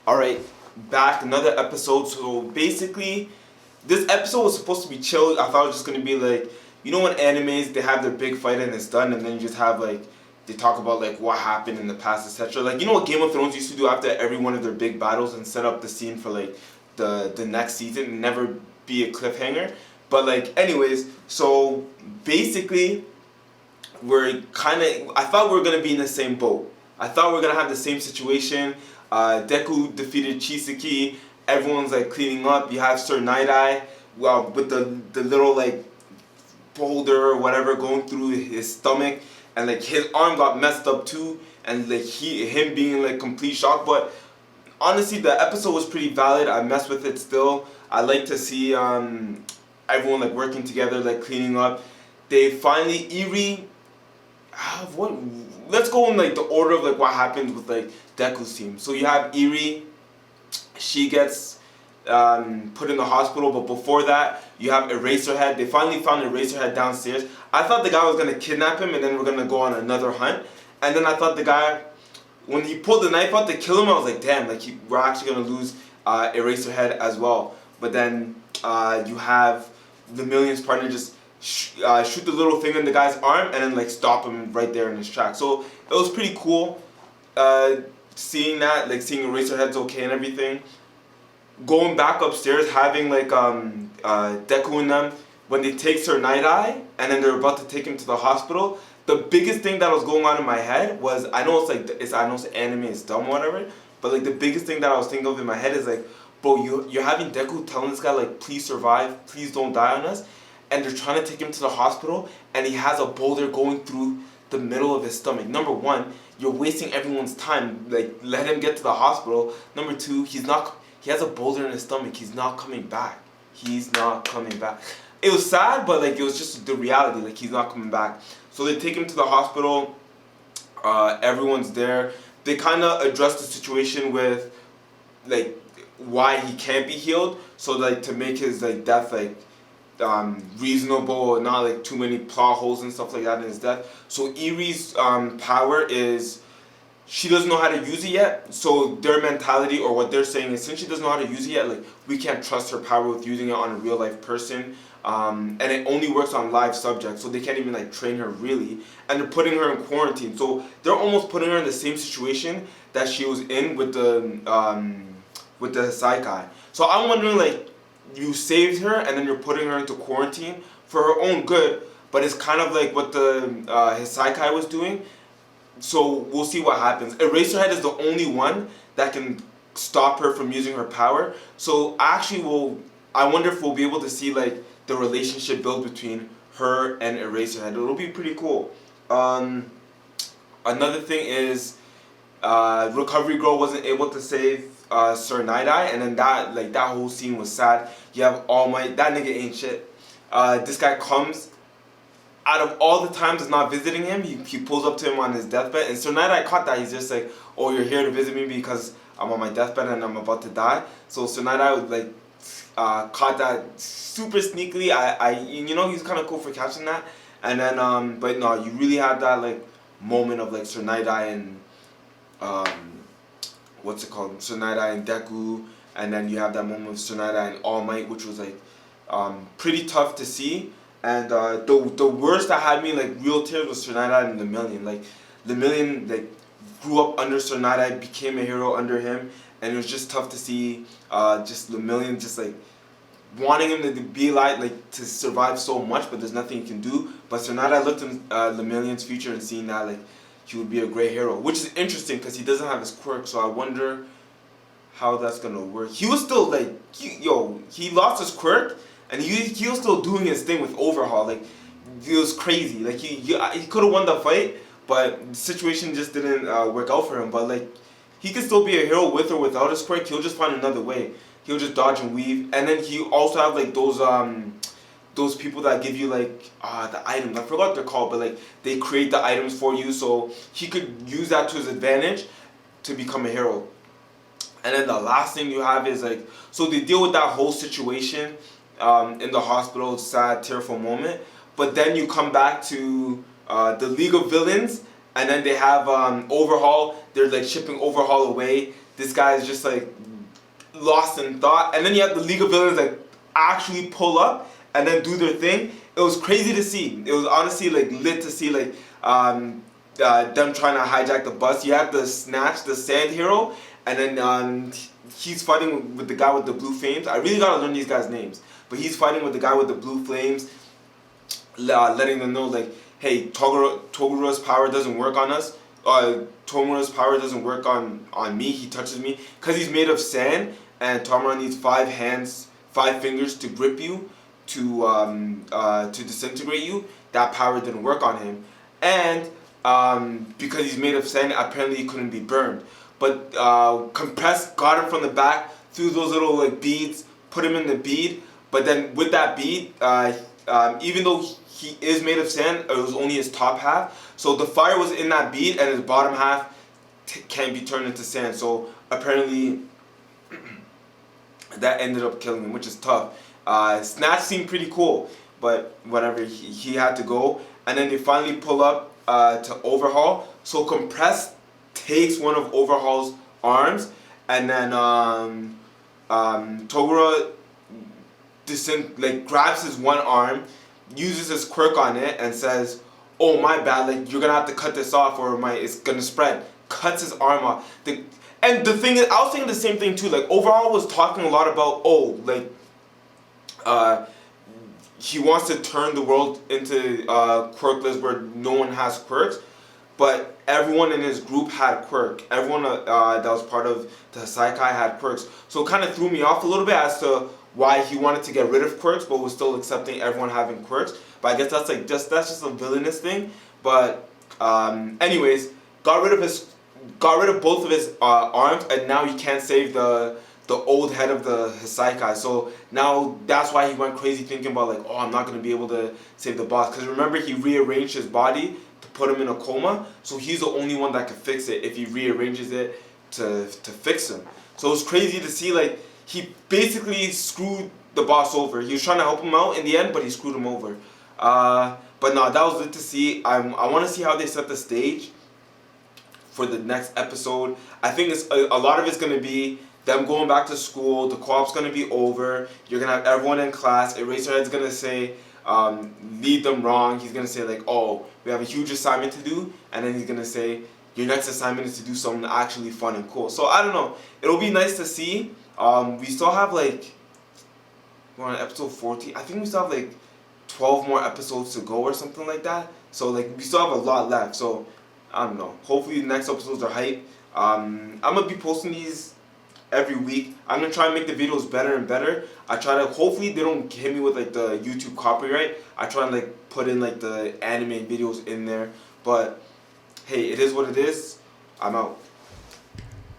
Alright, back, another episode. So basically, this episode was supposed to be chill. I thought it was just gonna be like, you know when animes, they have their big fight and it's done, and then you just have like, they talk about like what happened in the past, etc. Like, you know what Game of Thrones used to do after every one of their big battles and set up the scene for like the next season and never be a cliffhanger. But like, anyways, so basically, I thought we were gonna be in the same boat. I thought we were gonna have the same situation. Deku defeated Chisaki. Everyone's like cleaning up. You have Sir Night Eye, well, with the little like boulder or whatever going through his stomach, and like his arm got messed up too, and like him being in like complete shock. But honestly, the episode was pretty valid. I messed with it still. I like to see everyone like working together, like cleaning up. They finally Eri. What? Let's go in like the order of like what happens with like Deku's team. So you have Eri. She gets put in the hospital, but before that, you have Eraserhead. They finally found Eraserhead downstairs. I thought the guy was gonna kidnap him, and then we're gonna go on another hunt. And then I thought the guy, when he pulled the knife out to kill him, I was like, damn, like we're actually gonna lose Eraserhead as well. But then you have the Million's partner just shoot the little thing in the guy's arm and then like stop him right there in his tracks. So it was pretty cool seeing that, like seeing Eraserhead's okay and everything. Going back upstairs, having like Deku and them, when they take Sir Night Eye and then they're about to take him to the hospital. The biggest thing that was going on in my head was, I know it's anime, it's dumb or whatever, but like the biggest thing that I was thinking of in my head is like, bro, you're having Deku telling this guy like, please survive, please don't die on us, and they're trying to take him to the hospital, and he has a boulder going through the middle of his stomach. Number one, you're wasting everyone's time. Like, let him get to the hospital. Number two, he has a boulder in his stomach. He's not coming back. He's not coming back. It was sad, but like it was just the reality. Like, he's not coming back. So they take him to the hospital. Everyone's there. They kind of address the situation with like why he can't be healed. So like to make his like death like reasonable, not like too many plot holes and stuff like that in his death. So Eri's power is, she doesn't know how to use it yet. So their mentality, or what they're saying is, since she doesn't know how to use it yet, like we can't trust her power with using it on a real life person. And it only works on live subjects, so they can't even like train her really. And they're putting her in quarantine, so they're almost putting her in the same situation that she was in with the Saikai. So I'm wondering, like, you saved her and then you're putting her into quarantine for her own good, but it's kind of like what the Hisaikai was doing. So we'll see what happens. Eraserhead is the only one that can stop her from using her power. So I wonder if we'll be able to see like the relationship build between her and Eraserhead. It'll be pretty cool. Another thing is Recovery Girl wasn't able to save Sir Night Eye, and then that whole scene was sad. You have All Might, that nigga ain't shit. This guy comes, out of all the times it's not visiting him, he pulls up to him on his deathbed, and Sir Night Eye caught that. He's just like, oh, you're here to visit me because I'm on my deathbed and I'm about to die. So Sir Night Eye would like caught that super sneakily. He's kind of cool for catching that. And then but no, you really had that like moment of like Sir Night Eye and Sir Night Eye and Deku, and then you have that moment of Sir Night Eye and All Might, which was like pretty tough to see. And the worst that had me like real tears was Sir Night Eye and the Million. Like the Million like grew up under Sir Night Eye, became a hero under him, and it was just tough to see just the Million just like wanting him to be alive, like to survive so much, but there's nothing he can do. But Sir Night Eye looked in the Million's future and seeing that like he would be a great hero, which is interesting because he doesn't have his quirk. So I wonder how that's gonna work. He was still like, he lost his quirk, and he was still doing his thing with Overhaul. Like, it was crazy. Like he could have won the fight, but the situation just didn't work out for him. But like, he could still be a hero with or without his quirk. He'll just find another way. He'll just dodge and weave, and then he also have like those people that give you like the items. I forgot what they're called, but like they create the items for you, so he could use that to his advantage to become a hero. And then the last thing you have is like, so they deal with that whole situation in the hospital, sad, tearful moment. But then you come back to the League of Villains, and then they have Overhaul. They're like shipping Overhaul away this guy is just like lost in thought. And then you have the League of Villains like actually pull up and then do their thing. It was crazy to see. It was honestly like lit to see like them trying to hijack the bus. You have the Snatch, the Sand Hero, and then he's fighting with the guy with the blue flames. I really gotta learn these guys' names. But he's fighting with the guy with the blue flames, letting them know like, hey, Togura's power doesn't work on us. Tomura's power doesn't work on me. He touches me because he's made of sand, and Tomura needs 5 hands, 5 fingers to grip you, to disintegrate you. That power didn't work on him, and because he's made of sand, apparently he couldn't be burned. But Compressed got him from the back, threw those little like beads, put him in the bead. But then with that bead, even though he is made of sand, it was only his top half. So the fire was in that bead, and his bottom half can't be turned into sand. So apparently that ended up killing him, which is tough. Snatch seemed pretty cool, but whatever, he had to go. And then they finally pull up to Overhaul. So Compressed takes one of Overhaul's arms, and then Togura grabs his one arm, uses his quirk on it, and says, "Oh my bad, like you're gonna have to cut this off or it's gonna spread." Cuts his arm off. And the thing is, I was thinking the same thing too. Like Overhaul was talking a lot about he wants to turn the world into quirkless where no one has quirks, but everyone in his group had quirk. Everyone that was part of the Saikai had quirks. So it kind of threw me off a little bit as to why he wanted to get rid of quirks, but was still accepting everyone having quirks. But I guess that's just a villainous thing. But anyways, got rid of both of his arms, and now he can't save the old head of the Hisaikai. So now that's why he went crazy thinking about like, oh, I'm not gonna be able to save the boss. Because remember, he rearranged his body to put him in a coma. So he's the only one that could fix it if he rearranges it to fix him. So it was crazy to see like he basically screwed the boss over. He was trying to help him out in the end, but he screwed him over. But no, that was good to see. I want to see how they set the stage for the next episode. I think it's a lot of it's gonna be them going back to school. The co-op's gonna be over. You're gonna have everyone in class. Eraserhead's gonna say, lead them wrong. He's gonna say like, oh, we have a huge assignment to do, and then he's gonna say, your next assignment is to do something actually fun and cool. So I don't know. It'll be nice to see. We still have like, we're on episode 14. I think we still have like 12 more episodes to go or something like that. So like we still have a lot left. So I don't know. Hopefully the next episodes are hype. I'm gonna be posting these every week. I'm gonna try and make the videos better and better. I try to, hopefully they don't hit me with like the YouTube copyright. I try and like put in like the anime videos in there. But hey, it is what it is. I'm out.